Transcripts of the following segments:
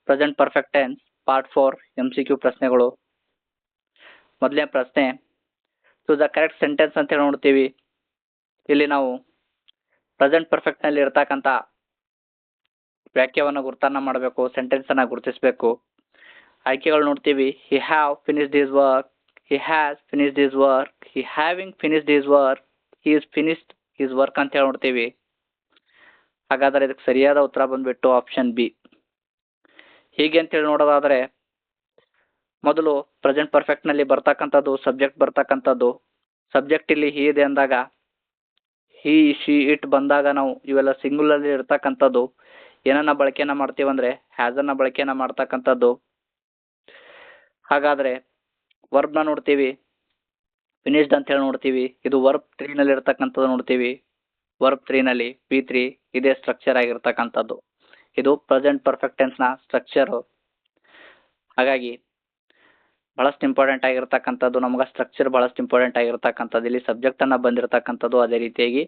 Present perfect tense part 4 MCQ ಪ್ರಶ್ನೆಗಳು. ಮೊದಲನೇ ಪ್ರಶ್ನೆ, ಟು ದ ಕರೆಕ್ಟ್ ಸೆಂಟೆನ್ಸ್ ಅಂತ ಹೇಳಿ ನೋಡ್ತೀವಿ. ಇಲ್ಲಿ ನಾವು ಪ್ರೆಸೆಂಟ್ ಪರ್ಫೆಕ್ಟ್ನಲ್ಲಿ ಇರ್ತಕ್ಕಂಥ ವಾಕ್ಯವನ್ನು ಗುರುತನ್ನ ಮಾಡಬೇಕು, ಸೆಂಟೆನ್ಸನ್ನು ಗುರುತಿಸಬೇಕು. ಆಯ್ಕೆಗಳು ನೋಡ್ತೀವಿ. ಹಿ have finished his work, he has finished his work, he having finished his work, he is finished his work ಅಂತ ಹೇಳಿ ನೋಡ್ತೀವಿ. ಹಾಗಾದರೆ ಇದಕ್ಕೆ ಸರಿಯಾದ ಉತ್ತರ ಬಂದ್ಬಿಟ್ಟು ಆಪ್ಷನ್ ಬಿ. ಹೀಗೆ ಅಂತೇಳಿ ನೋಡೋದಾದರೆ ಮೊದಲು ಪ್ರೆಸೆಂಟ್ ಪರ್ಫೆಕ್ಟ್ನಲ್ಲಿ ಬರ್ತಕ್ಕಂಥದ್ದು ಸಬ್ಜೆಕ್ಟ್ ಬರ್ತಕ್ಕಂಥದ್ದು. ಸಬ್ಜೆಕ್ಟ್ ಇಲ್ಲಿ ಹಿ ಇದೆ ಅಂದಾಗ ಹಿ ಶಿ ಇಟ್ ಬಂದಾಗ ನಾವು ಇವೆಲ್ಲ ಸಿಂಗುಲರ್ಲಿ ಇರ್ತಕ್ಕಂಥದ್ದು. ಏನನ್ನ ಬಳಕೆಯನ್ನ ಮಾಡ್ತೀವಿ ಅಂದರೆ ಹ್ಯಾಸನ್ನ ಬಳಕೆಯನ್ನ ಮಾಡ್ತಕ್ಕಂಥದ್ದು. ಹಾಗಾದರೆ ವರ್ಬ್ನ ನೋಡ್ತೀವಿ, ಫಿನಿಶ್ಡ್ ಅಂತ ಹೇಳಿ ನೋಡ್ತೀವಿ. ಇದು ವರ್ಬ್ 3ನಲ್ಲಿ ಇರ್ತಕ್ಕಂಥದ್ದು ನೋಡ್ತೀವಿ. ವರ್ಬ್ 3ನಲ್ಲಿ P3 ಇದೇ ಸ್ಟ್ರಕ್ಚರ್ ಆಗಿರ್ತಕ್ಕಂಥದ್ದು. ಇದು ಪ್ರೆಸೆಂಟ್ ಪರ್ಫೆಕ್ಟ್ ಟೆನ್ಸ್ನ ಸ್ಟ್ರಕ್ಚರು. ಹಾಗಾಗಿ ಬಹಳಷ್ಟು ಇಂಪಾರ್ಟೆಂಟ್ ಆಗಿರ್ತಕ್ಕಂಥದ್ದು, ನಮ್ಗೆ ಸ್ಟ್ರಕ್ಚರ್ ಬಹಳಷ್ಟು ಇಂಪಾರ್ಟೆಂಟ್ ಆಗಿರ್ತಕ್ಕಂಥದ್ದು. ಇಲ್ಲಿ ಸಬ್ಜೆಕ್ಟ್ ಅನ್ನ ಬಂದಿರತಕ್ಕಂಥದ್ದು, ಅದೇ ರೀತಿಯಾಗಿ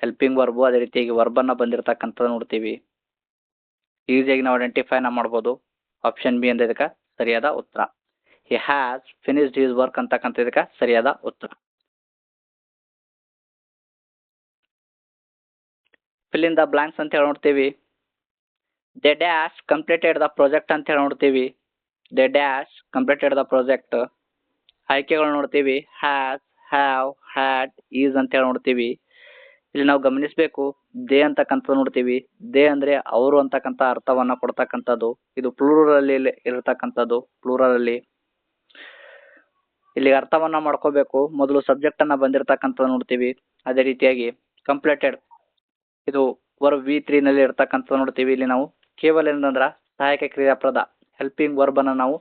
ಹೆಲ್ಪಿಂಗ್ ವರ್ಬು, ಅದೇ ರೀತಿಯಾಗಿ ವರ್ಬನ್ನ ಬಂದಿರತಕ್ಕಂಥದ್ದು ನೋಡ್ತೀವಿ. ಈಸಿಯಾಗಿ ನಾವು ಐಡೆಂಟಿಫೈನ ಮಾಡ್ಬೋದು. ಆಪ್ಷನ್ ಬಿ ಅಂತ ಇದಕ್ಕೆ ಸರಿಯಾದ ಉತ್ತರ. He has finished his work ಅಂತಕ್ಕಂಥ ಇದಕ್ಕೆ ಸರಿಯಾದ ಉತ್ತರ. ಫಿಲ್ ಇನ್ ದ ಬ್ಲಾಂಕ್ಸ್ ಅಂತ ಹೇಳಿ ನೋಡ್ತೀವಿ. ದೆ ಡ್ಯಾಶ್ ಕಂಪ್ಲೀಟೆಡ್ ದ ಪ್ರಾಜೆಕ್ಟ್ ಅಂತ ಹೇಳಿ ನೋಡ್ತೀವಿ. ದೆ ಡ್ಯಾಶ್ ಕಂಪ್ಲೀಟೆಡ್ ದ ಪ್ರಾಜೆಕ್ಟ್. ಆಯ್ಕೆಗಳು ನೋಡ್ತೀವಿ. ಹ್ಯಾಸ್, ಹ್ಯಾವ್, ಹ್ಯಾಡ್, ಈಸ್ ಅಂತ ಹೇಳಿ ನೋಡ್ತೀವಿ. ಇಲ್ಲಿ ನಾವು ಗಮನಿಸಬೇಕು, ದೇ ಅಂತಕ್ಕಂಥದ್ದು ನೋಡ್ತೀವಿ. ದೇ ಅಂದ್ರೆ ಅವರು ಅಂತಕ್ಕಂಥ ಅರ್ಥವನ್ನ ಕೊಡ್ತಕ್ಕಂಥದ್ದು. ಇದು ಪ್ಲೂರಲ್ ಅಲ್ಲಿ ಇರತಕ್ಕಂಥದ್ದು. ಪ್ಲೂರಲ್ ಅಲ್ಲಿ ಇಲ್ಲಿ ಅರ್ಥವನ್ನ ಮಾಡ್ಕೋಬೇಕು. ಮೊದಲು ಸಬ್ಜೆಕ್ಟ್ ಅನ್ನ ಬಂದಿರತಕ್ಕಂಥದ್ದು ನೋಡ್ತೀವಿ. ಅದೇ ರೀತಿಯಾಗಿ ಕಂಪ್ಲೀಟೆಡ್ ಇದು ವರ್ಬ್ V3 ನಲ್ಲಿ ಇರ್ತಕ್ಕಂಥದ್ದು ನೋಡ್ತೀವಿ. ಇಲ್ಲಿ ನಾವು ಕೇವಲ ಏನಂದ್ರ ಸಹಾಯಕ ಕ್ರಿಯಾಪದ ಹೆಲ್ಪಿಂಗ್ ವರ್ಬ್ ಅನ್ನ ನಾವು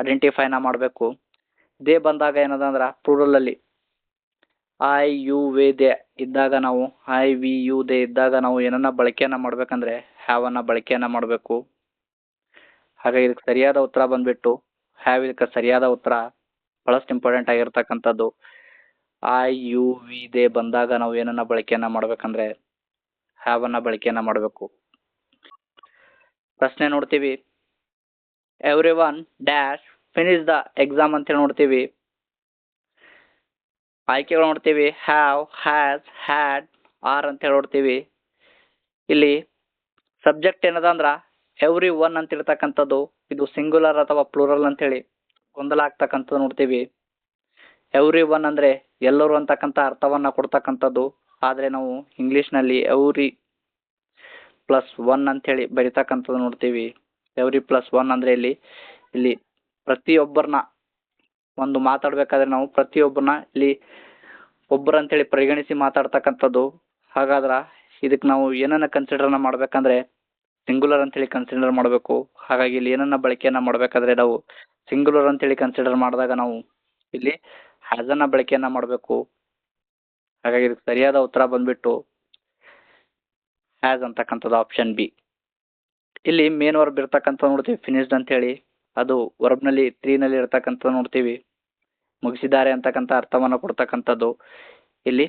ಐಡೆಂಟಿಫೈನ ಮಾಡಬೇಕು. ದೇ ಬಂದಾಗ ಏನದಂದ್ರ ಪ್ಲೂರಲ್ ಅಲ್ಲಿ ಐ ಯು ವೆ ದೇ ಇದ್ದಾಗ ನಾವು ಐ ವಿ ಯು ದೇ ಇದ್ದಾಗ ನಾವು ಏನನ್ನ ಬಳಕೆಯನ್ನ ಮಾಡ್ಬೇಕಂದ್ರೆ ಹ್ಯಾವ್ ಅನ್ನ ಬಳಕೆಯನ್ನ ಮಾಡಬೇಕು. ಹಾಗಾಗಿ ಇದಕ್ಕೆ ಸರಿಯಾದ ಉತ್ತರ ಬಂದ್ಬಿಟ್ಟು ಹ್ಯಾವ್. ಇದಕ್ಕೆ ಸರಿಯಾದ ಉತ್ತರ. ಬಹಳಷ್ಟು ಇಂಪಾರ್ಟೆಂಟ್ ಆಗಿರ್ತಕ್ಕಂಥದ್ದು. ಐ ಯು ವಿ ದೇ ಬಂದಾಗ ನಾವು ಏನನ್ನ ಬಳಕೆಯನ್ನ ಮಾಡ್ಬೇಕಂದ್ರೆ ಹ್ಯಾವ್ ಅನ್ನ ಬಳಕೆಯನ್ನ ಮಾಡಬೇಕು. ಪ್ರಶ್ನೆ ನೋಡ್ತೀವಿ. Every one dash finish the exam ಅಂತ ಹೇಳಿ ನೋಡ್ತೀವಿ. ಆಯ್ಕೆಗಳು ನೋಡ್ತೀವಿ. ಹ್ಯಾವ್, ಹ್ಯಾಸ್, ಹ್ಯಾಡ್, ಆರ್ ಅಂತ ಹೇಳಿ ನೋಡ್ತೀವಿ. ಇಲ್ಲಿ ಸಬ್ಜೆಕ್ಟ್ ಏನದ ಅಂದ್ರ ಎವ್ರಿ ಒನ್ ಅಂತ ಇರ್ತಕ್ಕಂಥದ್ದು. ಇದು ಸಿಂಗುಲರ್ ಅಥವಾ ಪ್ಲೂರಲ್ ಅಂತ ಹೇಳಿ ಗೊಂದಲ ಆಗ್ತಕ್ಕಂಥದ್ದು ನೋಡ್ತೀವಿ. ಎವ್ರಿ ಒನ್ ಅಂದ್ರೆ ಎಲ್ಲರೂ ಅಂತಕ್ಕಂಥ ಅರ್ಥವನ್ನ ಕೊಡ್ತಕ್ಕಂಥದ್ದು. ಆದ್ರೆ ನಾವು ಇಂಗ್ಲಿಷ್ನಲ್ಲಿ ಎವ್ರಿ ಪ್ಲಸ್ ಒನ್ ಅಂತ ಹೇಳಿ ಬರಿತಕ್ಕಂಥದ್ದು ನೋಡ್ತೀವಿ. ಎವ್ರಿ ಪ್ಲಸ್ ಒನ್ ಅಂದ್ರೆ ಇಲ್ಲಿ ಪ್ರತಿಯೊಬ್ಬರನ್ನ ಒಂದು ಮಾತಾಡ್ಬೇಕಾದ್ರೆ ನಾವು ಪ್ರತಿಯೊಬ್ಬರನ್ನ ಇಲ್ಲಿ ಒಬ್ಬರು ಅಂತೇಳಿ ಪರಿಗಣಿಸಿ ಮಾತಾಡ್ತಕ್ಕಂಥದ್ದು. ಹಾಗಾದ್ರ ಇದಕ್ಕೆ ನಾವು ಏನನ್ನ ಕನ್ಸಿಡರ್ನ ಮಾಡ್ಬೇಕಂದ್ರೆ ಸಿಂಗುಲರ್ ಅಂತೇಳಿ ಕನ್ಸಿಡರ್ ಮಾಡಬೇಕು. ಹಾಗಾಗಿ ಇಲ್ಲಿ ಏನನ್ನ ಬಳಕೆಯನ್ನ ಮಾಡ್ಬೇಕಾದ್ರೆ ನಾವು ಸಿಂಗುಲರ್ ಅಂತೇಳಿ ಕನ್ಸಿಡರ್ ಮಾಡಿದಾಗ ನಾವು ಇಲ್ಲಿ ಹ್ಯಾಸನ್ನ ಬಳಕೆಯನ್ನ ಮಾಡಬೇಕು. ಹಾಗಾಗಿ ಇದಕ್ಕೆ ಸರಿಯಾದ ಉತ್ತರ ಬಂದ್ಬಿಟ್ಟು ಹ್ಯಾಸ್ ಅಂತಕ್ಕಂಥದ್ದು ಆಪ್ಷನ್ ಬಿ. ಇಲ್ಲಿ ಮೇನ್ ವರ್ಬ್ ಇರ್ತಕ್ಕಂಥ ನೋಡ್ತೀವಿ ಫಿನಿಶ್ಡ್ ಅಂತ ಹೇಳಿ. ಅದು ವರ್ಬ್ನಲ್ಲಿ 3ನಲ್ಲಿ ಇರ್ತಕ್ಕಂಥ ನೋಡ್ತೀವಿ. ಮುಗಿಸಿದ್ದಾರೆ ಅಂತಕ್ಕಂಥ ಅರ್ಥವನ್ನ ಕೊಡ್ತಕ್ಕಂಥದ್ದು. ಇಲ್ಲಿ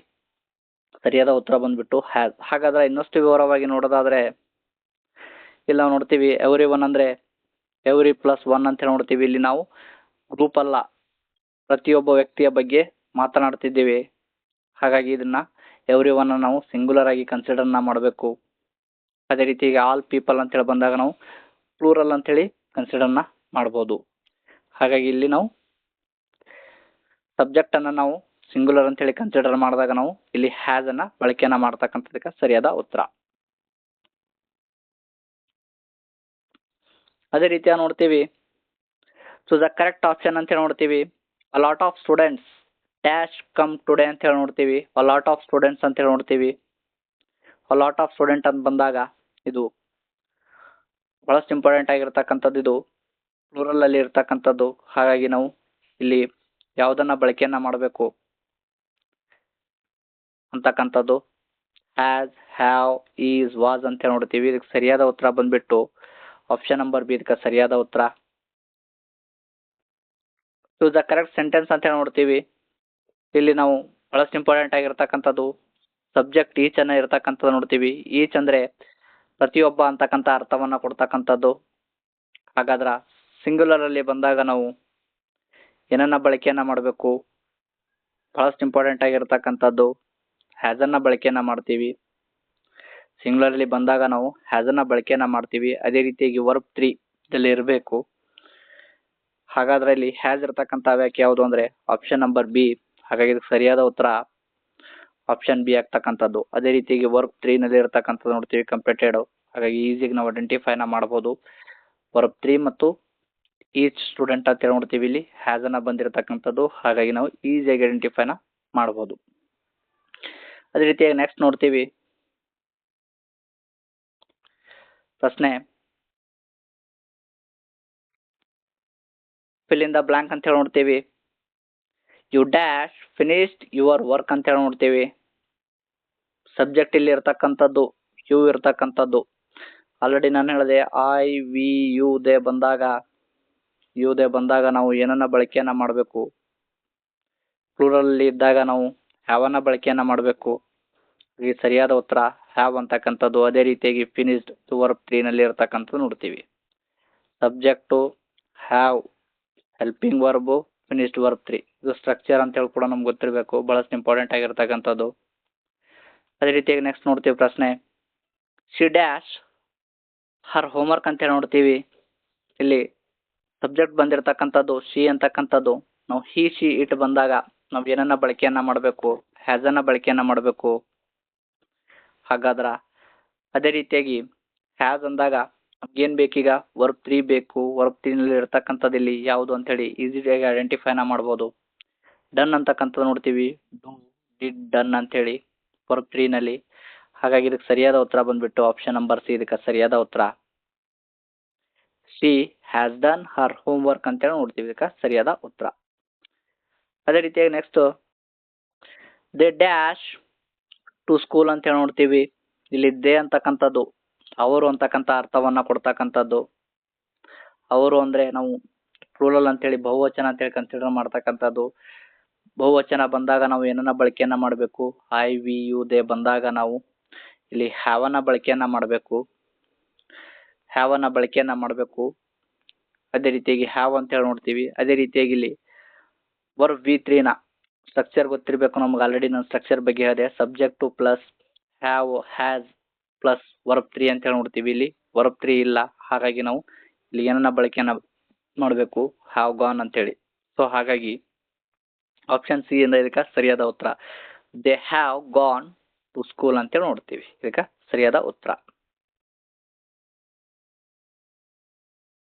ಸರಿಯಾದ ಉತ್ತರ ಬಂದ್ಬಿಟ್ಟು ಹ್ಯಾಸ್. ಹಾಗಾದ್ರೆ ಇನ್ನಷ್ಟು ವಿವರವಾಗಿ ನೋಡೋದಾದ್ರೆ ಇಲ್ಲಿ ನಾವು ನೋಡ್ತೀವಿ ಎವ್ರಿ ಒನ್ ಅಂದ್ರೆ ಎವ್ರಿ ಪ್ಲಸ್ ಒನ್ ಅಂತ ಹೇಳಿ ನೋಡ್ತೀವಿ. ಇಲ್ಲಿ ನಾವು ಗ್ರೂಪ್ ಅಲ್ಲ, ಪ್ರತಿಯೊಬ್ಬ ವ್ಯಕ್ತಿಯ ಬಗ್ಗೆ ಮಾತನಾಡ್ತಿದ್ದೀವಿ. ಹಾಗಾಗಿ ಇದನ್ನ ಎವ್ರಿ ಒನ್ ನಾವು ಸಿಂಗುಲರ್ ಆಗಿ ಕನ್ಸಿಡರ್ನ ಮಾಡಬೇಕು. ಅದೇ ರೀತಿ ಈಗ ಆಲ್ ಪೀಪಲ್ ಅಂತ ಹೇಳಿ ಬಂದಾಗ ನಾವು ಪ್ಲೂರಲ್ ಅಂತ ಹೇಳಿ ಕನ್ಸಿಡರ್ನ ಮಾಡ್ಬೋದು. ಹಾಗಾಗಿ ಇಲ್ಲಿ ನಾವು ಸಬ್ಜೆಕ್ಟ್ ಅನ್ನ ನಾವು ಸಿಂಗುಲರ್ ಅಂತ ಹೇಳಿ ಕನ್ಸಿಡರ್ ಮಾಡಿದಾಗ ನಾವು ಇಲ್ಲಿ ಹ್ಯಾಸ್ ಅನ್ನ ಬಳಕೆಯನ್ನ ಮಾಡ್ತಕ್ಕಂಥದಕ್ಕೆ ಸರಿಯಾದ ಉತ್ತರ. ಅದೇ ರೀತಿಯಾಗಿ ನೋಡ್ತೀವಿ. ಸೊ ದ ಕರೆಕ್ಟ್ ಆಪ್ಷನ್ ಅಂತ ಹೇಳಿ ನೋಡ್ತೀವಿ. A lot of students dash come today ಅಂತ ಹೇಳಿ ನೋಡ್ತೀವಿ. ಅ ಲಾಟ್ ಆಫ್ ಸ್ಟೂಡೆಂಟ್ಸ್ ಅಂತ ಹೇಳಿ ನೋಡ್ತೀವಿ. ಅ ಲಾಟ್ ಆಫ್ ಸ್ಟೂಡೆಂಟ್ ಅಂತ ಬಂದಾಗ ಇದು ಬಹಳಷ್ಟು ಇಂಪಾರ್ಟೆಂಟ್ ಆಗಿರ್ತಕ್ಕಂಥದ್ದು. ಇದು ಪ್ಲೂರಲ್ ಅಲ್ಲಿ ಇರ್ತಕ್ಕಂಥದ್ದು. ಹಾಗಾಗಿ ನಾವು ಇಲ್ಲಿ ಯಾವುದನ್ನ ಬಳಕೆಯನ್ನ ಮಾಡಬೇಕು ಅಂತಕ್ಕಂಥದ್ದು ಹ್ಯಾಸ್, ಹ್ಯಾವ್, ಈಸ್, ವಾಸ್ ಅಂತ ಹೇಳಿ ನೋಡ್ತೀವಿ. ಇದಕ್ಕೆ ಸರಿಯಾದ ಉತ್ತರ ಬಂದ್ಬಿಟ್ಟು ಆಪ್ಷನ್ ನಂಬರ್ ಬಿ ಇದಕ್ಕೆ ಸರಿಯಾದ ಉತ್ತರ. ಟು ದ ಕರೆಕ್ಟ್ ಸೆಂಟೆನ್ಸ್ ಅಂತ ಹೇಳಿ ನೋಡ್ತೀವಿ. ಇಲ್ಲಿ ನಾವು ಬಹಳಷ್ಟು ಇಂಪಾರ್ಟೆಂಟ್ ಆಗಿರ್ತಕ್ಕಂಥದ್ದು ಸಬ್ಜೆಕ್ಟ್ ಈಚ್ ಅನ್ನ ಇರ್ತಕ್ಕಂಥದ್ದು ನೋಡ್ತೀವಿ. ಈಚ್ ಅಂದ್ರೆ ಪ್ರತಿಯೊಬ್ಬ ಅಂತಕ್ಕಂಥ ಅರ್ಥವನ್ನ ಕೊಡ್ತಕ್ಕಂಥದ್ದು. ಹಾಗಾದ್ರೆ ಸಿಂಗ್ಯುಲರಲ್ಲಿ ಬಂದಾಗ ನಾವು ಏನನ್ನ ಬಳಕೆಯನ್ನು ಮಾಡಬೇಕು? ಬಹಳಷ್ಟು ಇಂಪಾರ್ಟೆಂಟ್ ಆಗಿರ್ತಕ್ಕಂಥದ್ದು ಹ್ಯಾಸನ್ನ ಬಳಕೆಯನ್ನು ಮಾಡ್ತೀವಿ. ಸಿಂಗ್ಯುಲರಲ್ಲಿ ಬಂದಾಗ ನಾವು ಹ್ಯಾಸನ್ನ ಬಳಕೆಯನ್ನು ಮಾಡ್ತೀವಿ. ಅದೇ ರೀತಿಯಾಗಿ ವರ್ಬ್ 3 ದಲ್ಲಿ ಇರಬೇಕು. ಹಾಗಾದ್ರೆ ಇಲ್ಲಿ ಹ್ಯಾಸ್ ಇರ್ತಕ್ಕಂಥ ವ್ಯಾಖ್ಯೆ ಯಾವುದು ಅಂದ್ರೆ ಆಪ್ಷನ್ ನಂಬರ್ ಬಿ. ಹಾಗಾಗಿ ಇದಕ್ಕೆ ಸರಿಯಾದ ಉತ್ತರ ಆಪ್ಷನ್ ಬಿ ಆಗ್ತಕ್ಕಂಥದ್ದು. ಅದೇ ರೀತಿಯಾಗಿ ವರ್ಬ್ 3 ನಲ್ಲಿ ಇರ್ತಕ್ಕಂಥದ್ದು ನೋಡ್ತೀವಿ ಕಂಪ್ಲೀಟೆಡ್. ಹಾಗಾಗಿ ಈಸಿಯಾಗಿ ನಾವು ಐಡೆಂಟಿಫೈನ ಮಾಡಬಹುದು. ವರ್ಬ್ 3 ಮತ್ತು ಈಚ್ ಸ್ಟೂಡೆಂಟ್ ಅಂತ ನೋಡ್ತೀವಿ ಇಲ್ಲಿ ಹ್ಯಾಸನ್ನ ಬಂದಿರತಕ್ಕಂಥದ್ದು. ಹಾಗಾಗಿ ನಾವು ಈಸಿಯಾಗಿ ಐಡೆಂಟಿಫೈನ ಮಾಡಬಹುದು. ಅದೇ ರೀತಿಯಾಗಿ ನೆಕ್ಸ್ಟ್ ನೋಡ್ತೀವಿ ಪ್ರಶ್ನೆ ಫಿಲ್ ಇನ್ ದ ಬ್ಲಾಂಕ್ ಅಂತ ಹೇಳಿ ನೋಡ್ತೀವಿ. You dash finished your work ಅಂತ ಹೇಳಿ ನೋಡ್ತೀವಿ. ಸಬ್ಜೆಕ್ಟ್ ಇಲ್ಲಿ ಇರ್ತಕ್ಕಂಥದ್ದು ಯು ಇರ್ತಕ್ಕಂಥದ್ದು. ಆಲ್ರೆಡಿ ನಾನು ಹೇಳಿದೆ ಐ ವಿ ಯು ದೇ ಬಂದಾಗ ನಾವು ಏನನ್ನ ಬಳಕೆಯನ್ನ ಮಾಡಬೇಕು? ಪ್ಲೂರಲ್ ಇದ್ದಾಗ ನಾವು ಹ್ಯಾವನ್ನ ಬಳಕೆಯನ್ನ ಮಾಡಬೇಕು. ಈ ಸರಿಯಾದ ಉತ್ತರ ಹ್ಯಾವ್ ಅಂತಕ್ಕಂಥದ್ದು. ಅದೇ ರೀತಿಯಾಗಿ ಫಿನಿಶ್ಡ್ ವರ್ಬ್ 3 ನಲ್ಲಿ ಇರ್ತಕ್ಕಂಥದ್ದು ನೋಡ್ತೀವಿ. Subject have, helping verb, finished verb 3. ಇದು ಸ್ಟ್ರಕ್ಚರ್ ಅಂತ ಹೇಳಿ ಕೂಡ ನಮ್ಗೆ ಗೊತ್ತಿರಬೇಕು. ಬಹಳಷ್ಟು ಇಂಪಾರ್ಟೆಂಟ್ ಆಗಿರ್ತಕ್ಕಂಥದ್ದು. ಅದೇ ರೀತಿಯಾಗಿ ನೆಕ್ಸ್ಟ್ ನೋಡ್ತೀವಿ ಪ್ರಶ್ನೆ ಶಿ ಡ್ಯಾಶ್ ಹರ್ ಹೋಮ್ವರ್ಕ್ ಅಂತ ಹೇಳಿ ನೋಡ್ತೀವಿ. ಇಲ್ಲಿ ಸಬ್ಜೆಕ್ಟ್ ಬಂದಿರತಕ್ಕಂಥದ್ದು ಶಿ ಅಂತಕ್ಕಂಥದ್ದು. ನಾವು ಹಿ ಶಿ ಇಟ್ ಬಂದಾಗ ನಾವು ಏನನ್ನ ಬಳಕೆಯನ್ನ ಮಾಡಬೇಕು? ಹ್ಯಾಸನ್ನ ಬಳಕೆಯನ್ನ ಮಾಡಬೇಕು. ಹಾಗಾದ್ರ ಅದೇ ರೀತಿಯಾಗಿ ಹ್ಯಾಸ್ ಅಂದಾಗ ನಮ್ಗೇನ್ ಬೇಕೀಗ? ವರ್ಬ್ 3 ಬೇಕು. ವರ್ಬ್ 3 ನಲ್ಲಿ ಇರ್ತಕ್ಕಂಥದ್ದು ಇಲ್ಲಿ ಯಾವುದು ಅಂತ ಹೇಳಿ ಈಸಿಯಾಗಿ ಐಡೆಂಟಿಫೈನ ಮಾಡ್ಬೋದು. ಡನ್ ಅಂತಕ್ಕಂಥದ್ದು ನೋಡ್ತೀವಿ. ಡೂ, ಡಿಡ್, ಡನ್ ಅಂತ ಹೇಳಿ ವರ್ಬ್ 3 ನಲ್ಲಿ. ಹಾಗಾಗಿ ಇದಕ್ಕೆ ಸರಿಯಾದ ಉತ್ತರ ಬಂದ್ಬಿಟ್ಟು ಆಪ್ಷನ್ ನಂಬರ್ ಸಿ ಇದಕ್ಕೆ ಸರಿಯಾದ ಉತ್ತರ. She has done her homework ಅಂತೇಳಿ ನೋಡ್ತೀವಿ. ಇದಕ್ಕೆ ಸರಿಯಾದ ಉತ್ತರ. ಅದೇ ರೀತಿಯಾಗಿ next they dash to school ಅಂತ ಹೇಳಿ ನೋಡ್ತೀವಿ. ಇಲ್ಲಿ ದೇ ಅಂತಕ್ಕಂಥದ್ದು ಅವರು ಅಂತಕ್ಕಂಥ ಅರ್ಥವನ್ನ ಕೊಡ್ತಕ್ಕಂಥದ್ದು. ಅವರು ಅಂದ್ರೆ ನಾವು ಪ್ಲೂರಲ್ ಅಂತೇಳಿ ಬಹುವಚನ ಅಂತೇಳಿ ಕನ್ಸಿಡರ್ ಮಾಡ್ತಕ್ಕಂಥದ್ದು. ಬಹುವಚನ ಬಂದಾಗ ನಾವು ಏನನ್ನ ಬಳಕೆಯನ್ನ ಮಾಡಬೇಕು? ಐ ವಿ ಯು ದೇ ಬಂದಾಗ ನಾವು ಇಲ್ಲಿ ಹ್ಯಾವನ್ನ ಬಳಕೆಯನ್ನ ಮಾಡಬೇಕು. ಅದೇ ರೀತಿಯಾಗಿ ಹ್ಯಾವ್ ಅಂತ ಹೇಳಿ ನೋಡ್ತೀವಿ. ಅದೇ ರೀತಿಯಾಗಿ ಇಲ್ಲಿ ವರ್ಬ್ V3 ನ ಸ್ಟ್ರಕ್ಚರ್ ಗೊತ್ತಿರಬೇಕು ನಮ್ಗೆ. ಆಲ್ರೆಡಿ ನಾನು ಸ್ಟ್ರಕ್ಚರ್ ಬಗ್ಗೆ ಹೇಳಿದೆ. Subject plus have, has plus verb 3 ಅಂತ ಹೇಳಿ ನೋಡ್ತೀವಿ. ಇಲ್ಲಿ ವರ್ಬ್ 3 ಇಲ್ಲ. ಹಾಗಾಗಿ ನಾವು ಇಲ್ಲಿ ಏನನ್ನ ಬಳಕೆಯನ್ನ ಮಾಡಬೇಕು? ಹ್ಯಾವ್ ಗಾನ್ ಅಂತೇಳಿ. ಸೊ ಹಾಗಾಗಿ ಆಪ್ಷನ್ ಸಿ ಇಂದ ಇದಕ್ಕೆ ಸರಿಯಾದ ಉತ್ತರ they have gone to school ಅಂತೇಳಿ ನೋಡ್ತೀವಿ. ಇದಕ್ಕೆ ಸರಿಯಾದ ಉತ್ತರ.